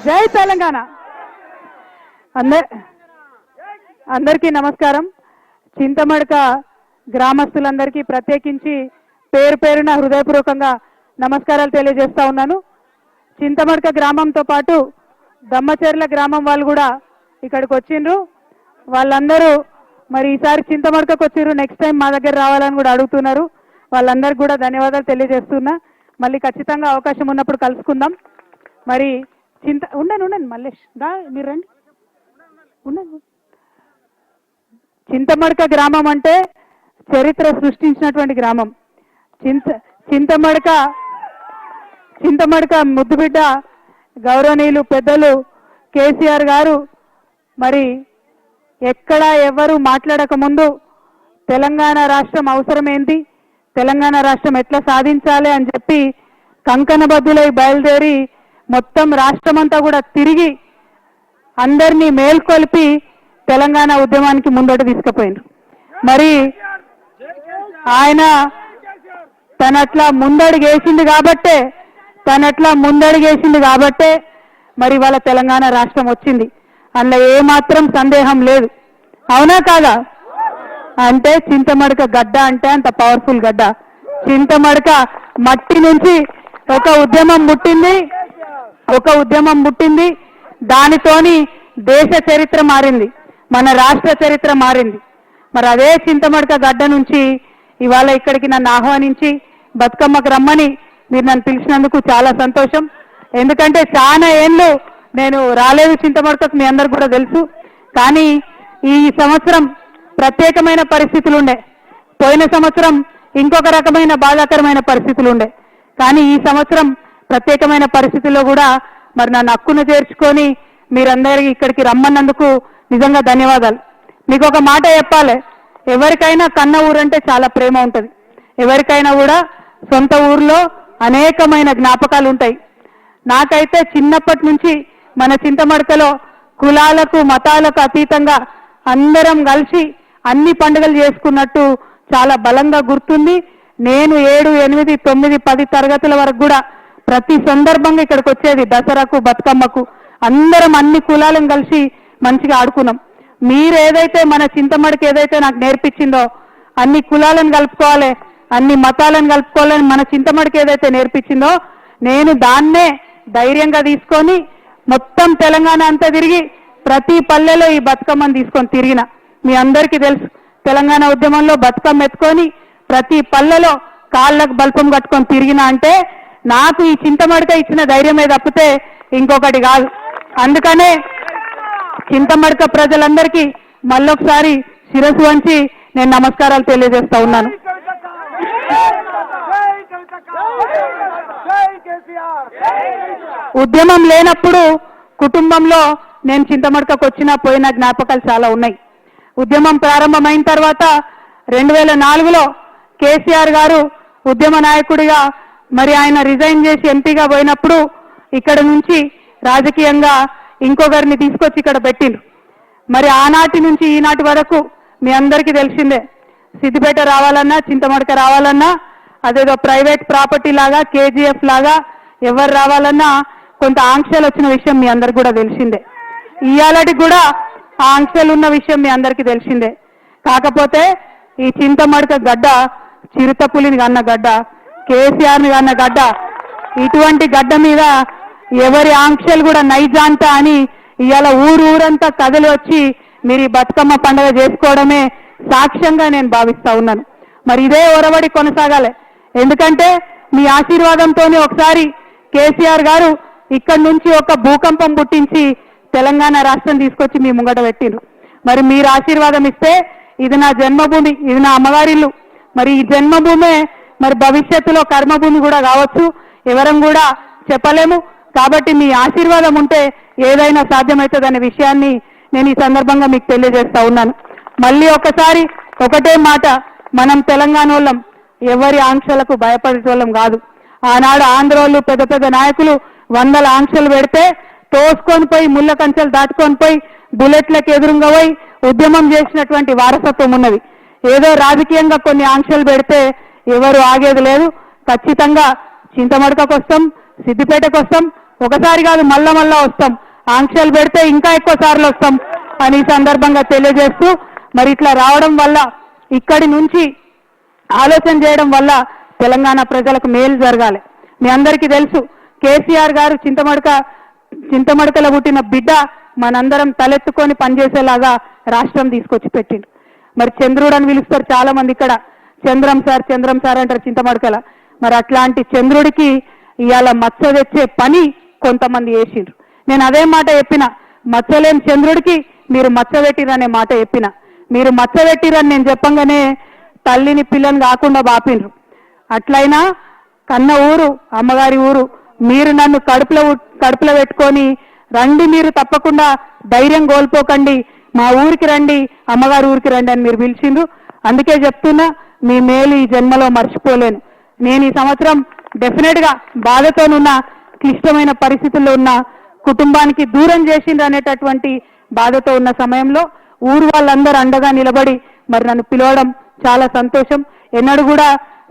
జై తెలంగాణ. అందరికీ నమస్కారం. చింతమడక గ్రామస్తులందరికీ ప్రత్యేకించి పేరు పేరున హృదయపూర్వకంగా నమస్కారాలు తెలియజేస్తా ఉన్నాను. చింతమడక గ్రామంతో పాటు దమ్మచెర్ల గ్రామం వాళ్ళు కూడా ఇక్కడికి వచ్చిండ్రు. వాళ్ళందరూ మరి ఈసారి చింతమడకకు వచ్చిర్రు, నెక్స్ట్ టైం మా దగ్గర రావాలని కూడా అడుగుతున్నారు. వాళ్ళందరికీ కూడా ధన్యవాదాలు తెలియజేస్తున్నా. మళ్ళీ ఖచ్చితంగా అవకాశం ఉన్నప్పుడు కలుసుకుందాం. మరి ఉండండి మల్లేష్ దా, మీరు రండి, ఉండండి. చింతమడక గ్రామం అంటే చరిత్ర సృష్టించినటువంటి గ్రామం. చింతమడక ముద్దుబిడ్డ గౌరవనీయులు పెద్దలు కేసీఆర్ గారు మరి ఎక్కడ ఎవరు మాట్లాడక ముందు తెలంగాణ రాష్ట్రం అవసరం ఏంటి, తెలంగాణ రాష్ట్రం ఎట్లా సాధించాలి అని చెప్పి కంకణబద్దులై బయలుదేరి మొత్తం రాష్ట్రమంతా కూడా తిరిగి అందరినీ మేల్కొల్పి తెలంగాణ ఉద్యమానికి ముందట తీసుకుపోయినారు. మరి ఆయన తనట్లా ముందడుగేసింది కాబట్టే మరి వాళ్ళ తెలంగాణ రాష్ట్రం వచ్చింది. అందులో ఏమాత్రం సందేహం లేదు. అవునా కాదా? అంటే చింతమడక గడ్డ అంటే అంత పవర్ఫుల్ గడ్డ. చింతమడక మట్టి నుంచి ఒక ఉద్యమం పుట్టింది. దానితోని దేశ చరిత్ర మారింది, మన రాష్ట్ర చరిత్ర మారింది. మరి అదే చింతమడక గడ్డ నుంచి ఇవాళ ఇక్కడికి నన్ను ఆహ్వానించి బతుకమ్మకు రమ్మని మీరు నన్ను పిలిచినందుకు చాలా సంతోషం. ఎందుకంటే చాలా ఏళ్ళు నేను రాలేదు చింతమడకకు, మీ అందరికి కూడా తెలుసు. కానీ ఈ సంవత్సరం ప్రత్యేకమైన పరిస్థితులు ఉండే, పోయిన సంవత్సరం ఇంకొక రకమైన బాధాకరమైన పరిస్థితులు ఉండే. కానీ ఈ సంవత్సరం ప్రత్యేకమైన పరిస్థితుల్లో కూడా మరి నన్ను హక్కును చేర్చుకొని మీరందరికీ ఇక్కడికి రమ్మన్నందుకు నిజంగా ధన్యవాదాలు. మీకు ఒక మాట చెప్పాలి, ఎవరికైనా కన్న ఊరంటే చాలా ప్రేమ ఉంటుంది. ఎవరికైనా కూడా సొంత ఊర్లో అనేకమైన జ్ఞాపకాలు ఉంటాయి. నాకైతే చిన్నప్పటి నుంచి మన చింతమడకలో కులాలకు మతాలకు అతీతంగా అందరం కలిసి అన్ని పండుగలు చేసుకున్నట్టు చాలా బలంగా గుర్తుంది. నేను 7, 8, 9, 10 తరగతుల వరకు కూడా ప్రతి సందర్భంగా ఇక్కడికి వచ్చేది. దసరాకు, బతుకమ్మకు అందరం అన్ని కులాలను కలిసి మంచిగా ఆడుకున్నాం. మీరు ఏదైతే మన చింతమడక ఏదైతే నాకు నేర్పించిందో అన్ని కులాలను కలుపుకోవాలి, అన్ని మతాలను కలుపుకోవాలని మన చింతమడక ఏదైతే నేర్పించిందో నేను దాన్నే ధైర్యంగా తీసుకొని మొత్తం తెలంగాణ అంతా తిరిగి ప్రతి పల్లెలో ఈ బతుకమ్మను తీసుకొని తిరిగిన. మీ అందరికీ తెలుసు, తెలంగాణ ఉద్యమంలో బతుకమ్మ ఎత్తుకొని ప్రతి పల్లెలో కాళ్ళకు బల్పం కట్టుకొని తిరిగిన అంటే నాకు ఈ చింతమడక ఇచ్చిన ధైర్యమే తప్పితే ఇంకొకటి కాదు. అందుకనే చింతమడక ప్రజలందరికీ మళ్ళొకసారి శిరస్సు వంచి నేను నమస్కారాలు తెలియజేస్తా ఉన్నాను. ఉద్యమం లేనప్పుడు కుటుంబంలో నేను చింతమడకకు వచ్చినా పోయిన జ్ఞాపకాలు చాలా ఉన్నాయి. ఉద్యమం ప్రారంభమైన తర్వాత 2004లో కేసీఆర్ గారు ఉద్యమ నాయకుడిగా మరి ఆయన రిజైన్ చేసి ఎంపీగా పోయినప్పుడు ఇక్కడ నుంచి రాజకీయంగా ఇంకొకరిని తీసుకొచ్చి ఇక్కడ పెట్టిండ్రు. మరి ఆనాటి నుంచి ఈనాటి వరకు మీ అందరికీ తెలిసిందే, సిద్దిపేట రావాలన్నా చింతమడక రావాలన్నా అదేదో ప్రైవేట్ ప్రాపర్టీ లాగా కేజీఎఫ్ లాగా ఎవరు రావాలన్నా కొంత ఆంక్షలు వచ్చిన విషయం మీ అందరికి కూడా తెలిసిందే. ఇయాలటి కూడా ఆ ఆంక్షలు ఉన్న విషయం మీ అందరికీ తెలిసిందే. కాకపోతే ఈ చింతమడక గడ్డ చిరుతపులిని కన్న గడ్డ, కేసీఆర్ని కన్న గడ్డ. ఇటువంటి గడ్డ మీద ఎవరి ఆంక్షలు కూడా నైజాంత అని ఇవాళ ఊరంతా కదిలి వచ్చి మీరు ఈ బతుకమ్మ పండుగ చేసుకోవడమే సాక్ష్యంగా నేను భావిస్తా ఉన్నాను. మరి ఇదే ఒరవడి కొనసాగాలి. ఎందుకంటే మీ ఆశీర్వాదంతోనే ఒకసారి కేసీఆర్ గారు ఇక్కడి నుంచి ఒక భూకంపం పుట్టించి తెలంగాణ రాష్ట్రం తీసుకొచ్చి మీ ముంగట పెట్టిండ్రు. మరి మీరు ఆశీర్వాదం ఇస్తే ఇది నా జన్మభూమి, ఇది నా అమ్మగారిల్లు. మరి ఈ జన్మభూమే మరి భవిష్యత్తులో కర్మభూమి కూడా కావచ్చు, ఎవరం కూడా చెప్పలేము. కాబట్టి మీ ఆశీర్వాదం ఉంటే ఏదైనా సాధ్యమవుతుందనే విషయాన్ని నేను ఈ సందర్భంగా మీకు తెలియజేస్తా ఉన్నాను. మళ్ళీ ఒకసారి ఒకటే మాట, మనం తెలంగాణ వాళ్ళం, ఎవరి ఆంక్షలకు భయపడేటోళ్ళం కాదు. ఆనాడు ఆంధ్రోళ్ళు పెద్ద పెద్ద నాయకులు 100 ఆంక్షలు పెడితే తోసుకొని పోయి ముళ్ళ కంచెలు దాటుకొని పోయి బుల్లెట్లకు ఎదురుగా పోయి ఉద్యమం చేసినటువంటి వారసత్వం ఉన్నది. ఏదో రాజకీయంగా కొన్ని ఆంక్షలు పెడితే ఎవరు ఆగేది లేదు. ఖచ్చితంగా చింతమడకకు వస్తాం, సిద్దిపేటకు వస్తాం, ఒకసారి కాదు మళ్ళా వస్తాం, ఆంక్షలు పెడితే ఇంకా ఎక్కువ సార్లు వస్తాం అని ఈ సందర్భంగా తెలియజేస్తూ, మరి ఇట్లా రావడం వల్ల ఇక్కడి నుంచి ఆలోచన చేయడం వల్ల తెలంగాణ ప్రజలకు మేలు జరగాలి. మీ అందరికీ తెలుసు కేసీఆర్ గారు చింతమడకలో పుట్టిన బిడ్డ మనందరం తలెత్తుకొని పనిచేసేలాగా రాష్ట్రం తీసుకొచ్చి పెట్టిండు. మరి చంద్రుడు అని పిలుస్తారు చాలా మంది, ఇక్కడ చంద్రం సార్ అంటారు చింతమడకల. మరి అట్లాంటి చంద్రుడికి ఇవాళ మచ్చ తెచ్చే పని కొంతమంది చేసిండ్రు. నేను అదే మాట చెప్పిన, మచ్చలేం చంద్రుడికి మీరు మచ్చ పెట్టిరనే మాట చెప్పిన. మీరు మచ్చ పెట్టిరని నేను చెప్పంగానే తల్లిని పిల్లని కాకుండా బాపిండ్రు. అట్లయినా కన్న ఊరు అమ్మగారి ఊరు, మీరు నన్ను కడుపులో పెట్టుకొని రండి, మీరు తప్పకుండా ధైర్యం కోల్పోకండి, మా ఊరికి రండి, అమ్మగారి ఊరికి రండి అని మీరు పిలిచిండ్రు. అందుకే చెప్తున్నా, మీ మేలు ఈ జన్మలో మర్చిపోలేను. నేను ఈ సంవత్సరం డెఫినెట్గా బాధతోనున్న, క్లిష్టమైన పరిస్థితుల్లో ఉన్న కుటుంబానికి దూరం చేసిండ్రు అనేటటువంటి బాధతో ఉన్న సమయంలో ఊరు వాళ్ళందరూ అండగా నిలబడి మరి నన్ను పిలవడం చాలా సంతోషం. ఎన్నడూ కూడా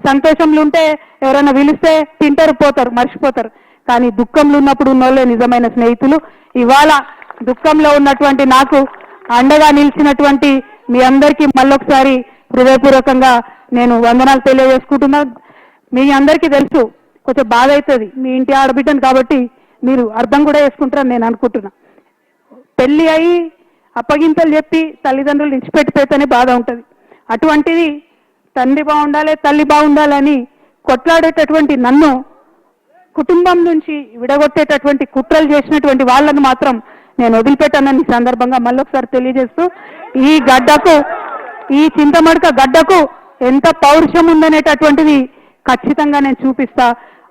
సంతోషంలో ఉంటే ఎవరైనా పిలిస్తే తింటారు, పోతారు, మర్చిపోతారు. కానీ దుఃఖంలో ఉన్నప్పుడు ఉన్నోళ్ళే నిజమైన స్నేహితులు. ఇవాళ దుఃఖంలో ఉన్నటువంటి నాకు అండగా నిలిచినటువంటి మీ అందరికీ మళ్ళొకసారి హృదయపూర్వకంగా నేను వందనాలు తెలియజేసుకుంటున్నా. మీ అందరికీ తెలుసు, కొంచెం బాధ అవుతుంది, మీ ఇంటి ఆడబిడ్డను కాబట్టి మీరు అర్థం కూడా చేసుకుంటారని నేను అనుకుంటున్నా. పెళ్లి అయి అప్పగింతలు చెప్పి తల్లిదండ్రులు ఇచ్చిపెట్టిపోతేనే బాధ ఉంటుంది. అటువంటిది తండ్రి బాగుండాలి, తల్లి బాగుండాలని కొట్లాడేటటువంటి నన్ను కుటుంబం నుంచి విడగొట్టేటటువంటి కుట్రలు చేసినటువంటి వాళ్ళను మాత్రం నేను వదిలిపెట్టానని సందర్భంగా మళ్ళొకసారి తెలియజేస్తూ, ఈ గడ్డకు, ఈ చింతమడక గడ్డకు ఎంత పౌరుషం ఉందనేటటువంటిది ఖచ్చితంగా నేను చూపిస్తా.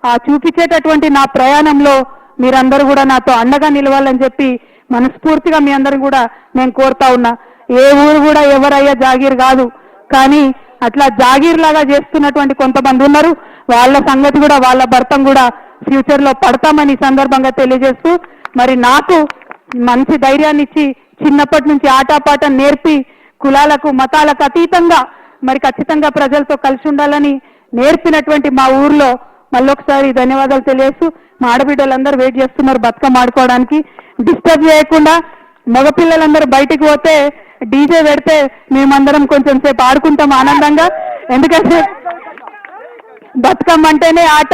ఆ చూపించేటటువంటి నా ప్రయాణంలో మీరందరూ కూడా నాతో అండగా నిలవాలని చెప్పి మనస్ఫూర్తిగా మీ అందరూ కూడా నేను కోరుతా ఉన్నా. ఏ ఊరు కూడా ఎవరయ్యా జాగీర్ కాదు, కానీ అట్లా జాగీర్ లాగా చేస్తున్నటువంటి కొంతమంది ఉన్నారు. వాళ్ళ సంగతి కూడా, వాళ్ళ భర్తం కూడా ఫ్యూచర్ లో పడతామని సందర్భంగా తెలియజేస్తూ, మరి నాకు మంచి ధైర్యాన్ని ఇచ్చి చిన్నప్పటి నుంచి ఆటపాట నేర్పి కులాలకు మతాలకు అతీతంగా మరి ఖచ్చితంగా ప్రజలతో కలిసి ఉండాలని నేర్పినటువంటి మా ఊర్లో మళ్ళొకసారి ధన్యవాదాలు తెలియజేస్తూ, మా ఆడబిడ్డలందరూ వెయిట్ చేస్తున్నారు బతుకమ్మ ఆడుకోవడానికి. డిస్టర్బ్ చేయకుండా మగపిల్లలందరూ బయటికి పోతే డీజే పెడితే మేమందరం కొంచెం సేపు ఆడుకుంటాం ఆనందంగా. ఎందుకంటే బతుకమ్మ అంటేనే ఆట,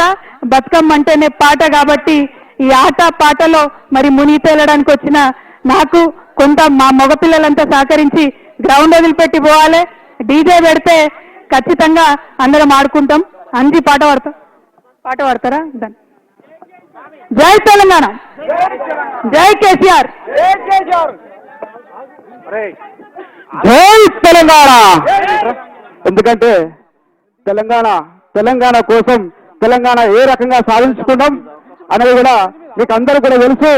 బతుకమ్మ అంటేనే పాట కాబట్టి ఈ ఆట పాటలో మరి మునిగి తేలడానికి వచ్చిన నాకు కొంత మా మగపిల్లలంతా సహకరించి గ్రౌండ్ వదిలిపెట్టి పోవాలి. డీజే పెడితే ఖచ్చితంగా అందరం ఆడుకుంటాం. అంజి పాట పాడతారా? జై తెలంగాణ, జై కేసీఆర్, జై తెలంగాణ. ఎందుకంటే తెలంగాణ కోసం తెలంగాణ ఏ రకంగా సాధించుకున్నాం అనేది కూడా మీకు అందరూ కూడా తెలుసు.